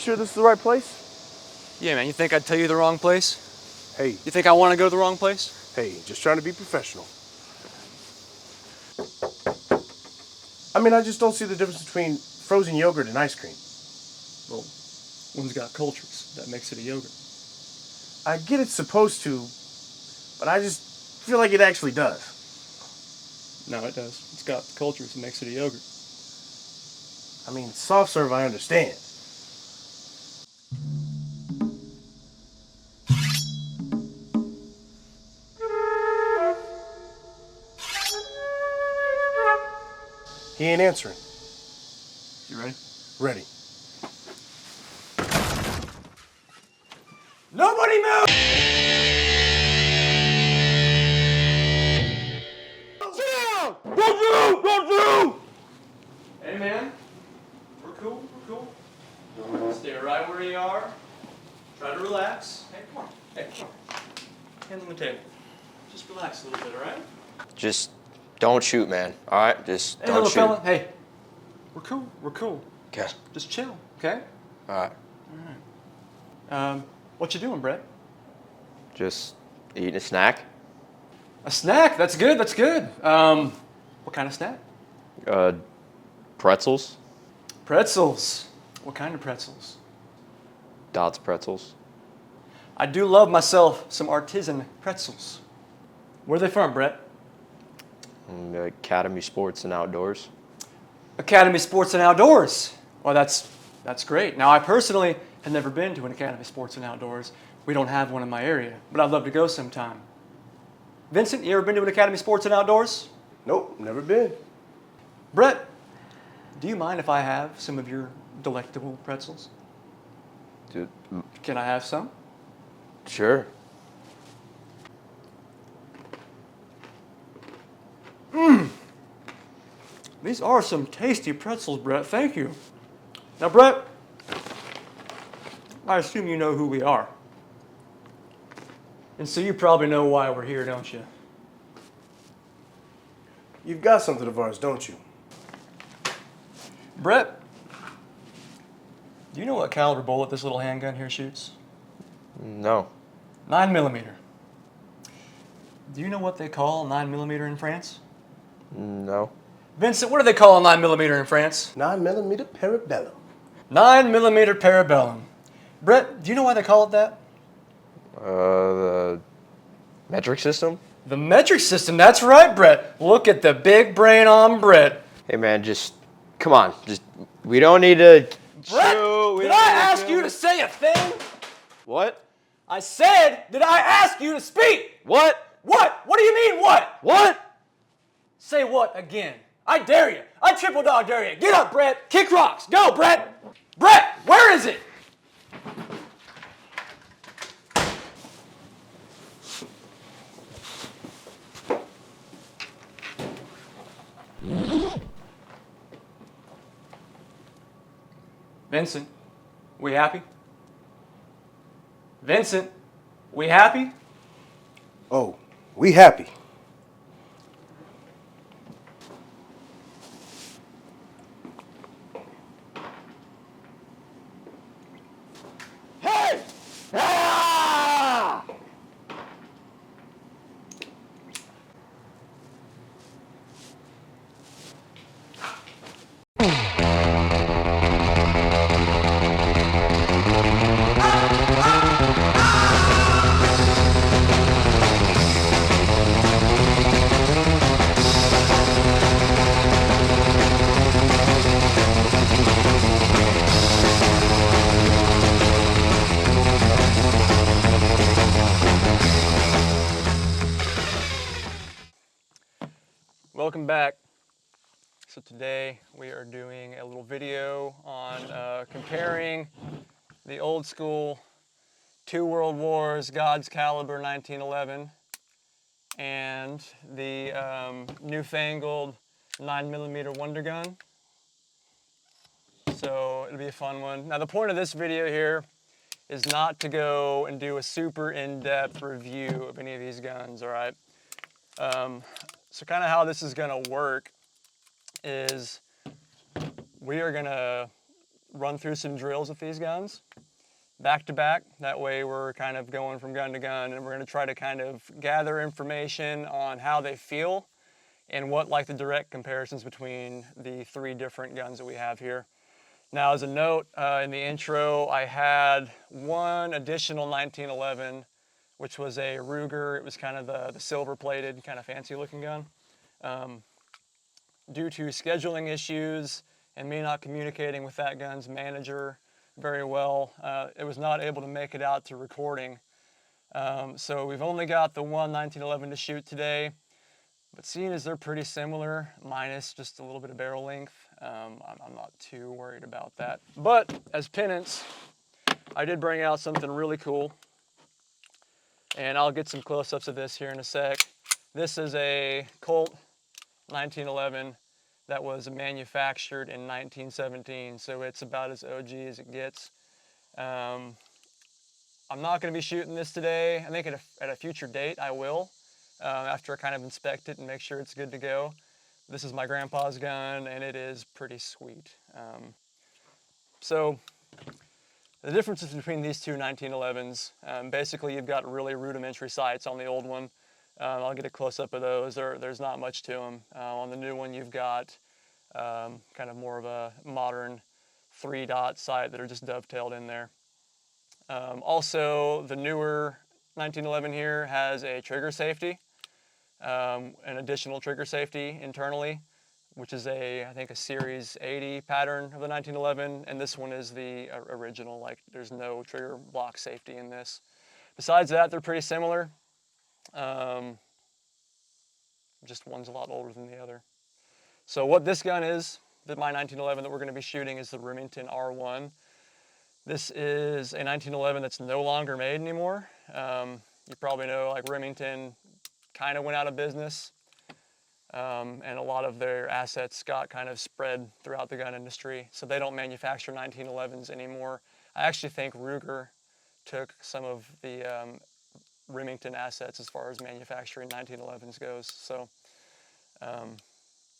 Sure this is the right place? Yeah, man, you think I'd tell you the wrong place? Hey. You think I want to go to the wrong place? Hey, just trying to be professional. I mean, I just don't see the difference between frozen yogurt and ice cream. Well, one's got cultures. That makes it a yogurt. I get it's supposed to, but I just feel like it actually does. No, it does. It's got cultures. It makes it a yogurt. I mean, soft serve, I understand. He ain't answering. You ready? Ready. Nobody move! Sit down! Don't you! Hey, man. We're cool. Stay right where you are. Try to relax. Hey, come on. Hey, come on. Hands on the table. Just relax a little bit, all right? Just don't shoot, man. All right? Just Hey, don't little shoot. fella. Hey. We're cool. Okay. Just chill, okay? All right. What you doing, Brett? Just eating a snack. A snack? That's good. What kind of snack? Pretzels. Pretzels. What kind of pretzels? Dot's pretzels. I do love myself some artisan pretzels. Where are they from, Brett? Academy Sports and Outdoors. Academy Sports and Outdoors. Well, that's great. Now, I personally have never been to an Academy Sports and Outdoors. We don't have one in my area, but I'd love to go sometime. Vincent, you ever been to an Academy Sports and Outdoors? Nope, never been. Brett, do you mind if I have some of your delectable pretzels? Dude, Can I have some? sure. These are some tasty pretzels, Brett. Thank you. Now, Brett, I assume you know who we are. And so you probably know why we're here, don't you? You've got something of ours, don't you? Brett, do you know what caliber bullet this little handgun here shoots? No. 9mm. Do you know what they call 9mm in France? No. Vincent, what do they call a 9mm in France? 9mm parabellum. 9mm parabellum. Brett, do you know why they call it that? The metric system? The metric system, that's right, Brett. Look at the big brain on Brett. Hey, man, just come on. We don't need to. Brett, did I ask you to say a thing? What? I said, did I ask you to speak? What? What? What do you mean, what? What? Say what again? I dare you. I triple dog dare you. Get up, Brett. Kick rocks. Go, Brett. Brett, where is it? Vincent, we happy? Vincent, we happy? Oh, we happy. Hey! Ah! Welcome back. So today we are doing a little video on comparing the old school 2 World Wars God's Caliber 1911 and the newfangled 9mm Wonder Gun. So it'll be a fun one. Now the point of this video here is not to go and do a super in-depth review of any of these guns, all right? So kind of how this is gonna work is we are gonna run through some drills with these guns, back to back. That way we're kind of going from gun to gun, and we're going to try to kind of gather information on how they feel and what like the direct comparisons between the 3 different guns that we have here. Now, as a note, in the intro, I had one additional 1911, which was a Ruger. It was kind of the silver-plated, kind of fancy-looking gun. Due to scheduling issues and me not communicating with that gun's manager very well, it was not able to make it out to recording. So we've only got the one 1911 to shoot today, but seeing as they're pretty similar, minus just a little bit of barrel length, I'm not too worried about that. But as penance, I did bring out something really cool, and I'll get some close-ups of this here in a sec. This is a Colt 1911 that was manufactured in 1917, so it's about as OG as it gets. I'm not going to be shooting this today. I think at a future date I will, after I kind of inspect it and make sure it's good to go. This is my grandpa's gun, and it is pretty sweet. So the differences between these two 1911s, basically you've got really rudimentary sights on the old one. I'll get a close-up of those. There's not much to them. On the new one, you've got kind of more of a modern 3-dot sight that are just dovetailed in there. Also, the newer 1911 here has a trigger safety, an additional trigger safety internally, which is I think a Series 80 pattern of the 1911, and this one is the original. Like, there's no trigger block safety in this. Besides that, they're pretty similar. Just one's a lot older than the other. So what this gun is, my 1911 that we're going to be shooting, is the Remington R1. This is a 1911 that's no longer made anymore. You probably know, like, Remington kind of went out of business, and a lot of their assets got kind of spread throughout the gun industry, so they don't manufacture 1911s anymore. I actually think Ruger took some of the Remington assets as far as manufacturing 1911s goes. So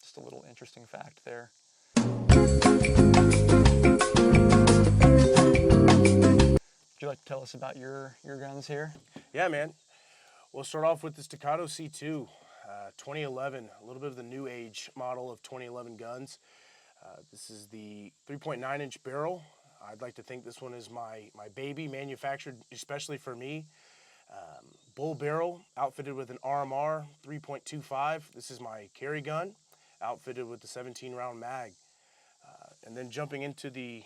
just a little interesting fact there. Would you like to tell us about your guns here? Yeah, man. We'll start off with the Staccato C2, 2011, a little bit of the new age model of 2011 guns. This is the 3.9-inch barrel. I'd like to think this one is my baby, manufactured especially for me. Bull barrel, outfitted with an RMR 3.25. This is my carry gun, outfitted with the 17-round mag. And then jumping into the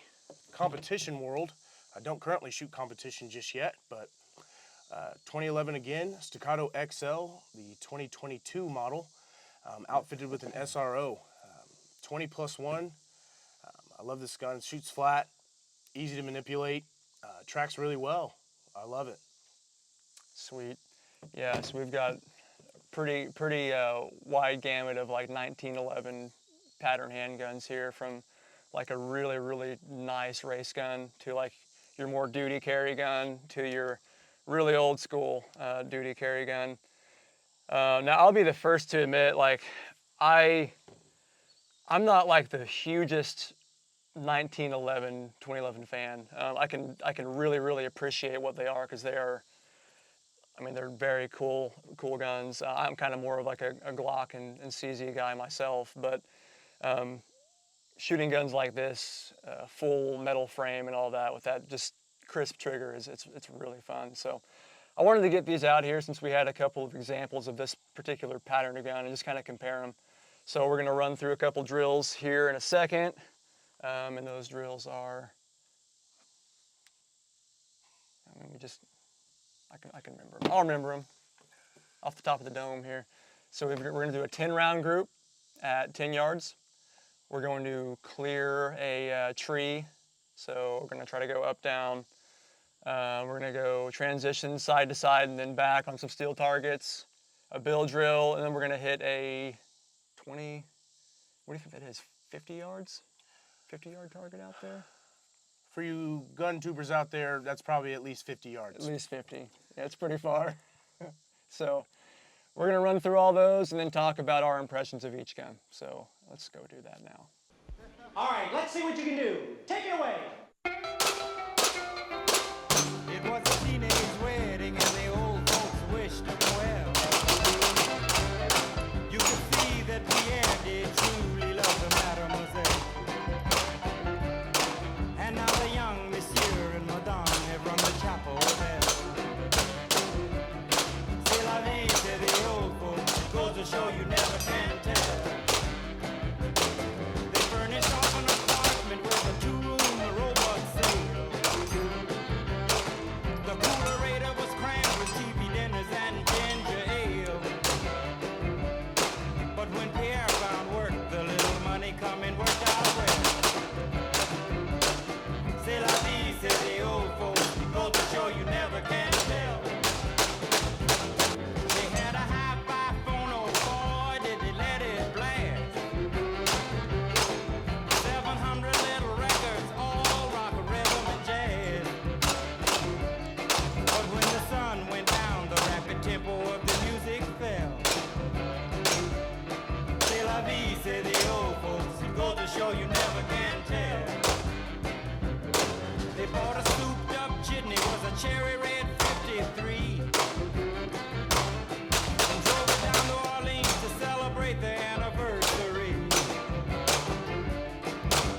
competition world, I don't currently shoot competition just yet, but 2011 again, Staccato XL, the 2022 model, outfitted with an SRO, 20+1. I love this gun. It shoots flat, easy to manipulate, tracks really well. I love it. Sweet. Yeah, so we've got pretty wide gamut of like 1911 pattern handguns here, from like a really, really nice race gun to like your more duty carry gun to your really old school duty carry gun. Now, I'll be the first to admit, like, I'm not like the hugest 1911, 2011 fan. I can really, really appreciate what they are, because they are, I mean, they're very cool guns. I'm kind of more of like a Glock and CZ guy myself, but shooting guns like this, full metal frame and all that, with that just crisp trigger, it's really fun. So I wanted to get these out here since we had a couple of examples of this particular pattern of gun and just kind of compare them. So we're going to run through a couple drills here in a second, and those drills are, I mean, I can remember them. I'll remember them off the top of the dome here. So we're going to do a 10-round group at 10 yards. We're going to clear a tree. So we're going to try to go up, down. We're going to go transition side to side and then back on some steel targets, a bill drill, and then we're going to hit a 20, what do you think that is, 50 yards? 50-yard target out there? For you gun tubers out there, that's probably at least 50 yards. At least 50. Yeah, it's pretty far. So we're going to run through all those and then talk about our impressions of each gun. So let's go do that now. All right, let's see what you can do. Take it away. It was a teenage wedding and the old folks wished them well. You could see that Pierre did truly love the mademoiselle. And now the young monsieur and madame have run the chapel hotel. C'est la vie, say the old folks, goes to show you never can tell. They furnished off an apartment with a two-room robot sale. The coolerator was crammed with TV dinners and ginger ale. But when Pierre found work, the little money coming worked out well. C'est la vie, say the old folks, go to show you never can tell. They had a hi-fi phone, oh boy, did they let it blast. 700 little records, all rock, rhythm, and jazz. But when the sun went down, the rapid tempo of the music fell. C'est la vie, say the old folks, it goes to show you never can tell. They bought a souped up jitney, was a cherry red 53. And drove it down to Orleans to celebrate their anniversary.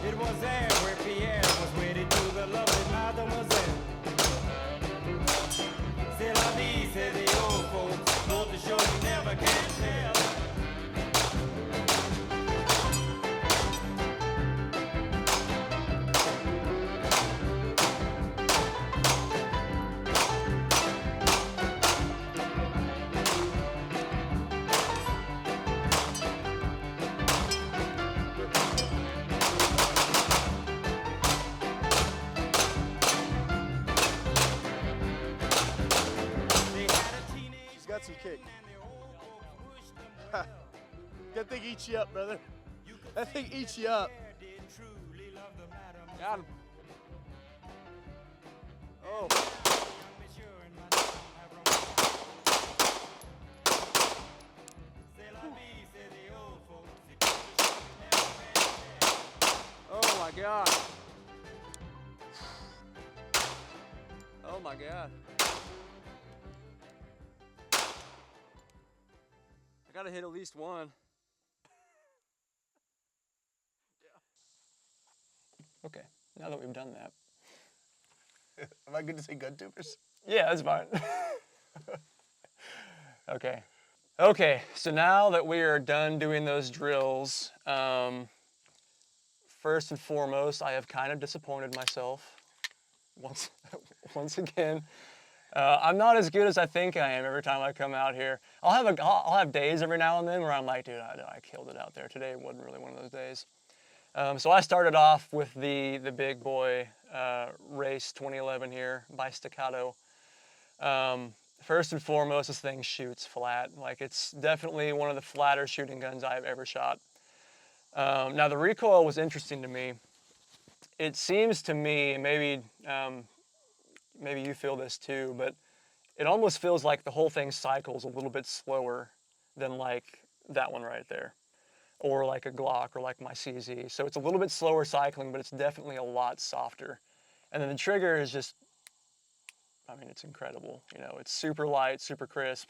It was there where Pierre was wedded to the lovely mademoiselle. C'est la vie, say the old folks, go to show you never can tell. They had a teenage He's got some kick. and the old folks wished them well. That thing eats you up, brother. That thing eats you up. Pierre did truly love the mademoiselle. Got him. Oh. Young monsieur and madame have run C'est la vie, say the old folks, it goes to show you never can tell. Oh my God. Oh my God. I gotta hit at least one. Okay, now that we've done that. Am I good to say gun tubers? Yeah, that's fine. Okay. Okay, so now that we are done doing those drills, first and foremost, I have kind of disappointed myself once again. I'm not as good as I think I am every time I come out here. I'll have days every now and then where I'm like, dude, I killed it out there. Today wasn't really one of those days. So I started off with the big boy race 2011 here by Staccato. First and foremost, this thing shoots flat. Like, it's definitely one of the flatter shooting guns I've ever shot. Now the recoil was interesting to me. It seems to me, and maybe you feel this too, but it almost feels like the whole thing cycles a little bit slower than like that one right there, or like a Glock or like my CZ. So it's a little bit slower cycling, but it's definitely a lot softer. And then the trigger is just, I mean, it's incredible. You know, it's super light, super crisp.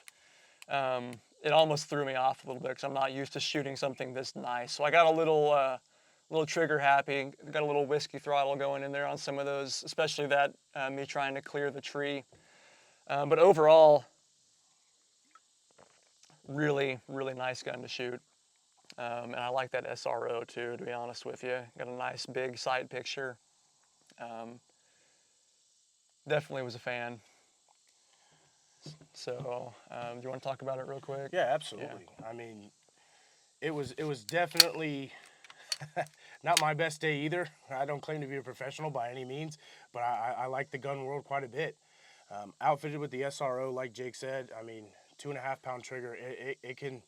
It almost threw me off a little bit because I'm not used to shooting something this nice. So I got a little trigger happy, got a little whiskey throttle going in there on some of those, especially that me trying to clear the tree. But overall, really, really nice gun to shoot. And I like that SRO too, to be honest with you. Got a nice big sight picture. Definitely was a fan. So, do you want to talk about it real quick? Yeah, absolutely. I mean, it was definitely not my best day either. I don't claim to be a professional by any means, but I like the gun world quite a bit. Outfitted with the SRO, like Jake said, I mean, 2.5 pound trigger, it can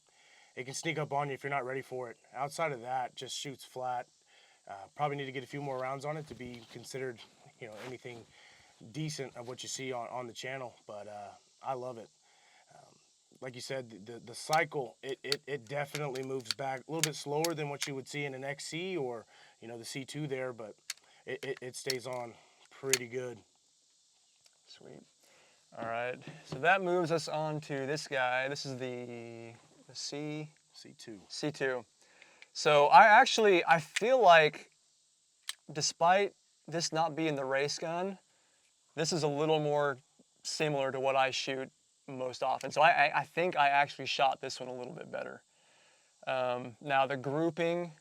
sneak up on you if you're not ready for it. Outside of that, just shoots flat. Probably need to get a few more rounds on it to be considered, you know, anything decent of what you see on the channel, but I love it. Like you said, the cycle, it definitely moves back a little bit slower than what you would see in an XC or, you know, the C2 there, but it stays on pretty good. Sweet. All right, so that moves us on to this guy. This is the C2. C2. So I feel like, despite this not being the race gun, this is a little more similar to what I shoot most often. So I think I actually shot this one a little bit better. Now the grouping,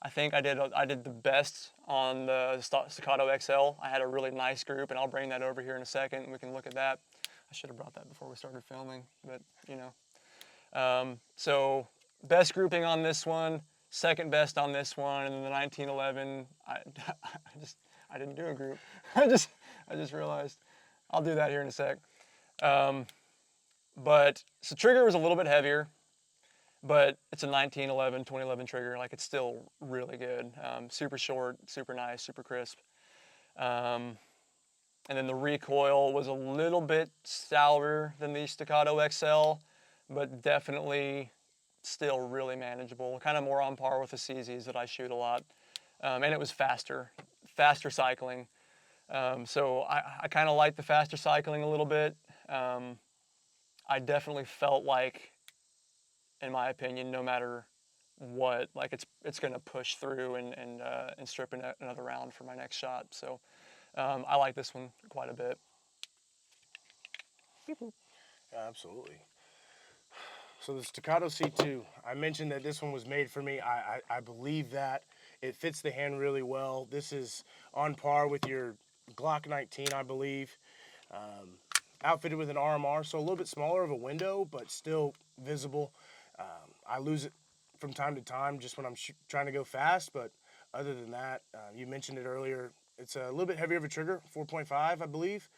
I think I did the best on the Staccato XL. I had a really nice group, and I'll bring that over here in a second, and we can look at that. I should have brought that before we started filming, but you know. So best grouping on this one, second best on this one, and then the 1911. I didn't do a group. I just realized. I'll do that here in a sec. But so trigger was a little bit heavier, but it's a 1911, 2011 trigger. Like, it's still really good. Super short, super nice, super crisp. And then the recoil was a little bit stouter than the Staccato XL, but definitely still really manageable. Kind of more on par with the CZs that I shoot a lot. And it was faster cycling. So I kind of like the faster cycling a little bit. I definitely felt like, in my opinion, no matter what, like it's going to push through and strip another round for my next shot. So I like this one quite a bit. Yeah, absolutely. So the Staccato C2, I mentioned that this one was made for me. I believe that. It fits the hand really well. This is on par with your Glock 19, I believe. Outfitted with an RMR, so a little bit smaller of a window, but still visible. I lose it from time to time just when I'm trying to go fast, but other than that, you mentioned it earlier, it's a little bit heavier of a trigger, 4.5, I believe.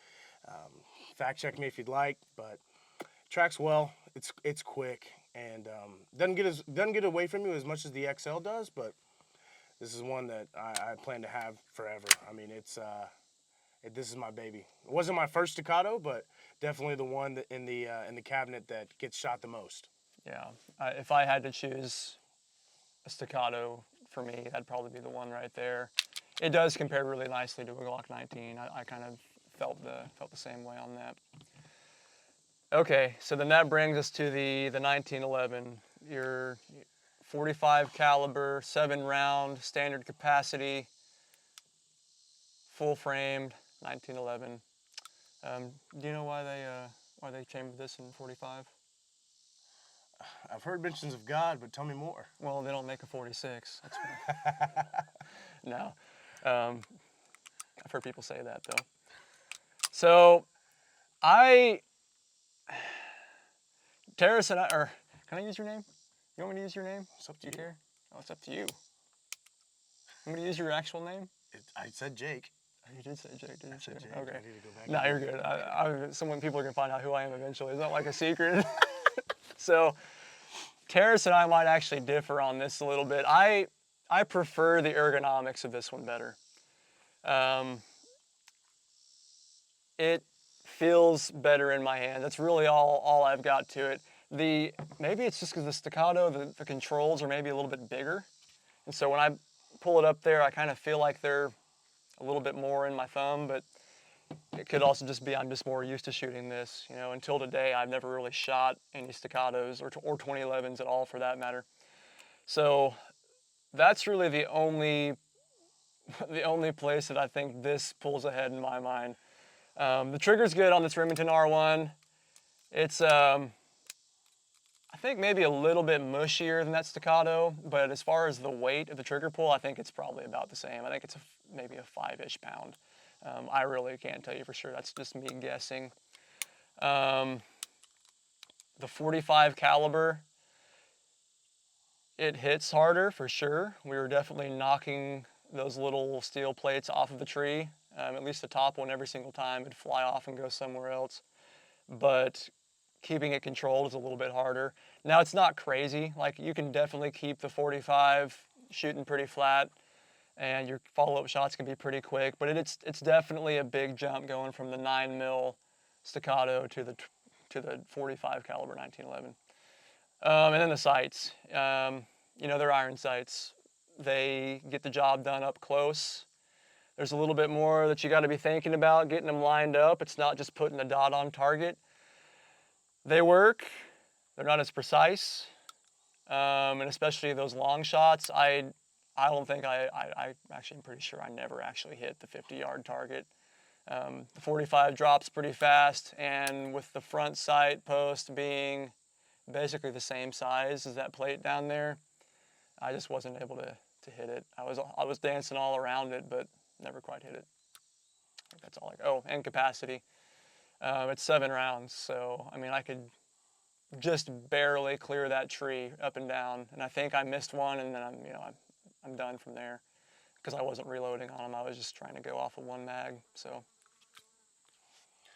Fact check me if you'd like, but tracks well. It's quick and doesn't get away from you as much as the XL does, but this is one that I plan to have forever. I mean, this is my baby. It wasn't my first Staccato, but definitely the one that in the cabinet that gets shot the most. Yeah, if I had to choose a Staccato for me, that'd probably be the one right there. It does compare really nicely to a Glock 19. I kind of felt the same way on that. Okay, so then that brings us to the 1911. Your 45 caliber, 7-round, standard capacity, full framed, 1911. Do you know why they chambered this in 45? I've heard mentions of God, but tell me more. Well, they don't make a 46. That's why. No. I've heard people say that, though. So, Terrace and I, or can I use your name? You want me to use your name? It's up to Do you you. care? Oh, it's up to you. I'm going to use your actual name? I said Jake. Oh, you did say Jake, didn't you? Jake. Okay. I need to go back. No, you're good. People are going to find out who I am eventually. It's not like a secret. So, Terrace and I might actually differ on this a little bit. I prefer the ergonomics of this one better. It feels better in my hand. That's really all I've got to it. Maybe it's just because the Staccato, the controls are maybe a little bit bigger. And so when I pull it up there, I kind of feel like they're a little bit more in my thumb, but it could also just be I'm just more used to shooting this. You know, until today, I've never really shot any Staccatos or 2011s at all, for that matter. So that's really the only place that I think this pulls ahead in my mind. The trigger's good on this Remington R1. It's I think maybe a little bit mushier than that Staccato, but as far as the weight of the trigger pull, I think it's probably about the same. I think it's maybe a 5-ish pound. I really can't tell you for sure. That's just me guessing. The 45 caliber, it hits harder for sure. We were definitely knocking those little steel plates off of the tree. At least the top one, every single time it'd fly off and go somewhere else. But keeping it controlled is a little bit harder. Now, it's not crazy. Like, you can definitely keep the 45 shooting pretty flat, and your follow-up shots can be pretty quick. But it's definitely a big jump going from the 9mm Staccato to the 45 caliber 1911. And then the sights. You know, they're iron sights. they get the job done up close. There's a little bit more that you got to be thinking about getting them lined up. It's not just putting a dot on target. They work. They're not as precise, and especially those long shots. I don't think I actually am pretty sure I never actually hit the 50-yard target. The 45 drops pretty fast, and with the front sight post being basically the same size as that plate down there, I just wasn't able to hit it. I was dancing all around it, but never quite hit it. I think that's all. Oh, and capacity. It's 7 rounds, so I mean I could just barely clear that tree up and down, and I think I missed one, and then I'm done from there because I wasn't reloading on them. I was just trying to go off of one mag. So,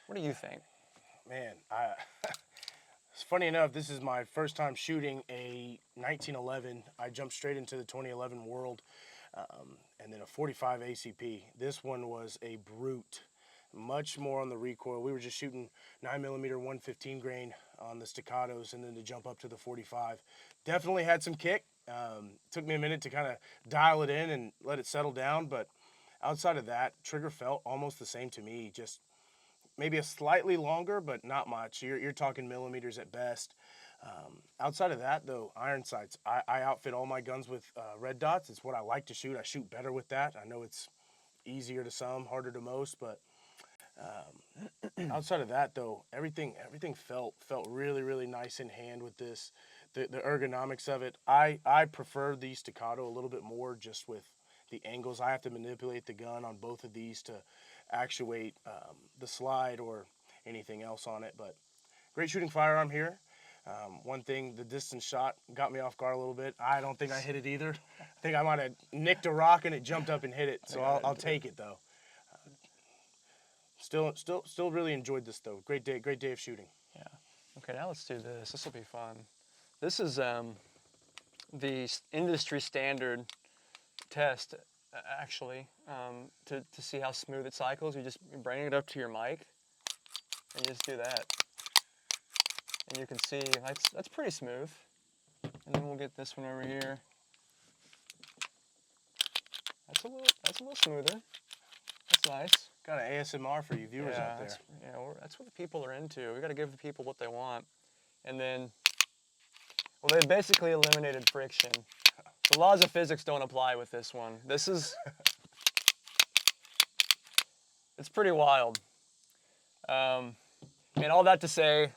what do you think? Man, it's funny enough, this is my first time shooting a 1911. I jumped straight into the 2011 world, and then a 45 ACP. This one was a brute, much more on the recoil. We were just shooting 9mm 115 grain on the staccatos, and then to jump up to the 45. Definitely had some kick. Took me a minute to kind of dial it in and let it settle down, but outside of that, trigger felt almost the same to me. Just maybe a slightly longer, but not much. You're talking millimeters at best. Outside of that, though, iron sights. I outfit all my guns with red dots. It's what I like to shoot. I shoot better with that. I know it's easier to some, harder to most, but outside of that, though, everything felt really, really nice in hand with this. The ergonomics of it. I prefer the staccato a little bit more, just with the angles. I have to manipulate the gun on both of these to actuate the slide or anything else on it. But great shooting firearm here. One thing, the distance shot got me off guard a little bit. I don't think I hit it either. I think I might have nicked a rock and it jumped up and hit it. So I'll take it though. Still really enjoyed this though. Great day of shooting. Yeah. Okay, now let's do this. This will be fun. This is the industry standard test, actually, to see how smooth it cycles. You bring it up to your mic, and you just do that, and you can see that's pretty smooth. And then we'll get this one over here. That's a little smoother. That's nice. Got an ASMR for you viewers out there. That's what the people are into. We got to give the people what they want. And then, well, they basically eliminated friction. The laws of physics don't apply with this one. This is, it's pretty wild. And all that to say,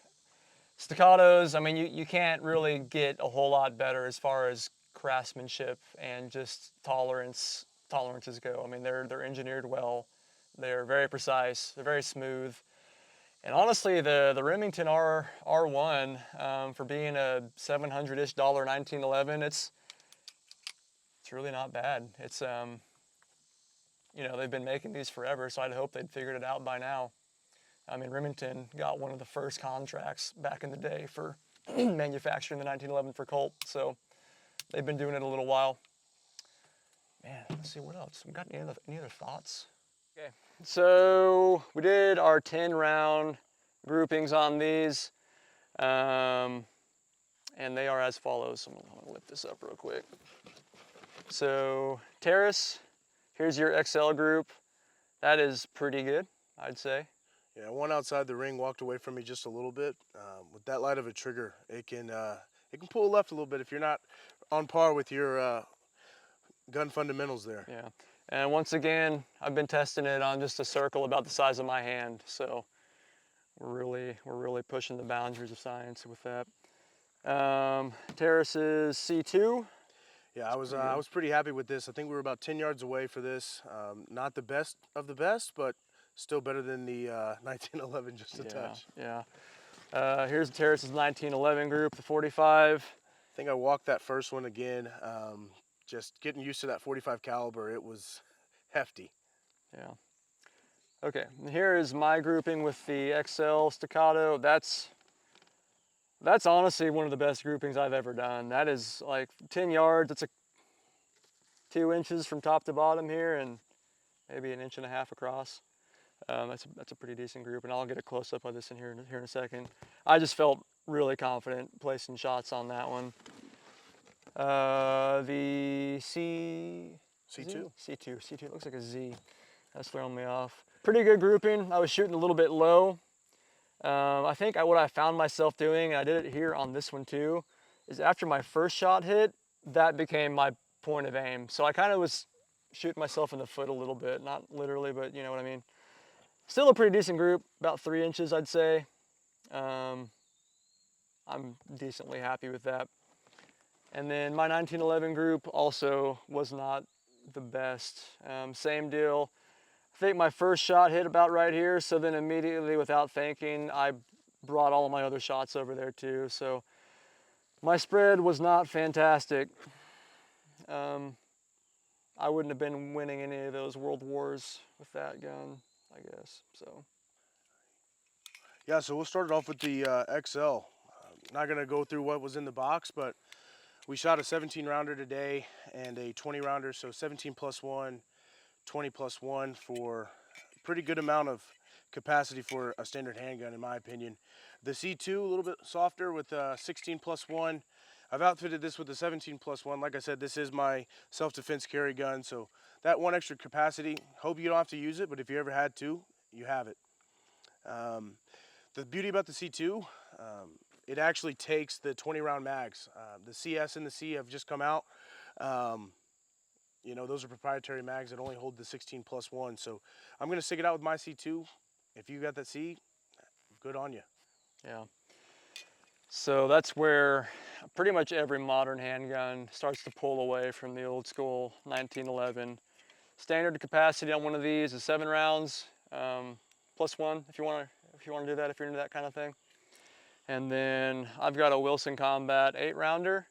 staccatos, I mean, you can't really get a whole lot better as far as craftsmanship and just tolerances go. I mean, they're engineered well. They're very precise. They're very smooth. And honestly, the Remington R1, for being a $700-ish 1911, it's really not bad. It's they've been making these forever, so I'd hope they'd figured it out by now. I mean, Remington got one of the first contracts back in the day for manufacturing the 1911 for Colt, so they've been doing it a little while. Man, let's see what else. We got any other thoughts? Okay, so we did our 10-round groupings on these, and they are as follows. I'm gonna lift this up real quick. So Terrace, here's your XL group. That is pretty good, I'd say. Yeah, one outside the ring walked away from me just a little bit. With that light of a trigger, it can pull left a little bit if you're not on par with your gun fundamentals there. Yeah, and once again, I've been testing it on just a circle about the size of my hand, so we're really pushing the boundaries of science with that. Terrace's C2. Yeah, I was pretty happy with this. I think we were about 10 yards away for this. Not the best of the best, but still better than the 1911 just a touch. Yeah. Here's Terrace's 1911 group, the 45. I think I walked that first one again. Just getting used to that 45 caliber, it was hefty. Yeah. Okay, and here is my grouping with the XL Staccato. That's honestly one of the best groupings I've ever done. That is like 10 yards. It's 2 inches from top to bottom here, and maybe 1.5 inches across. That's a pretty decent group, and I'll get a close up of this in here in a second. I just felt really confident placing shots on that one. The C2. C2. C2. It looks like a Z. That's throwing me off. Pretty good grouping. I was shooting a little bit low. I think what I found myself doing, and I did it here on this one too, is after my first shot hit, that became my point of aim. So I kind of was shooting myself in the foot a little bit, not literally, but you know what I mean. Still a pretty decent group, about 3 inches, I'd say. I'm decently happy with that. And then my 1911 group also was not the best. Same deal. I think my first shot hit about right here, so then immediately without thinking, I brought all of my other shots over there too. So my spread was not fantastic. I wouldn't have been winning any of those world wars with that gun, I guess. So Yeah, so we'll start it off with the XL. Not gonna go through what was in the box, but we shot a 17 rounder today and a 20 rounder, so 17 plus 1, 20 plus 1 for a pretty good amount of capacity for a standard handgun, in my opinion. The C2, a little bit softer with 16 plus 1. I've outfitted this with the 17 plus 1. Like I said, this is my self-defense carry gun, so that one extra capacity, hope you don't have to use it, but if you ever had to, you have it. The beauty about the C2, it actually takes the 20 round mags. The CS and the C have just come out. You know, those are proprietary mags that only hold the 16 plus 1. So I'm going to stick it out with my C2. If you got that C, good on you. yeah. So that's where pretty much every modern handgun starts to pull away from the old school 1911. Standard capacity on one of these is 7 rounds, plus 1 if you want to do that, if you're into that kind of thing. And then I've got a Wilson Combat 8 rounder,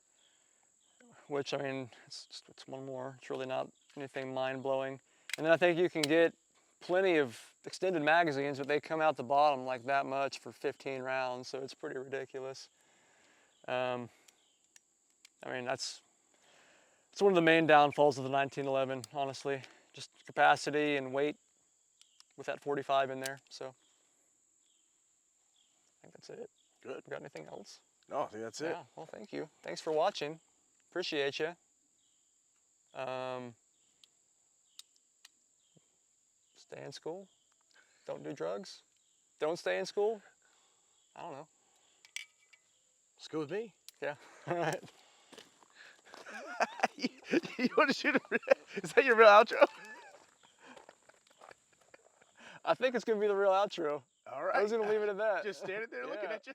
which I mean, it's one more. It's really not anything mind blowing. And then I think you can get plenty of extended magazines, but they come out the bottom like that much for 15 rounds, so it's pretty ridiculous. I mean, it's one of the main downfalls of the 1911, honestly. Just capacity and weight with that 45 in there, so I think that's it. Good. Got anything else? No, I think that's it. Yeah, well, thank you. Thanks for watching. Appreciate you. Stay in school. Don't do drugs. Don't stay in school. I don't know. Let's go with me. Yeah. All right. You want to shoot a, is that your real outro? I think it's gonna be the real outro. All right. I was gonna leave it at that. Just standing there looking Yeah. at you.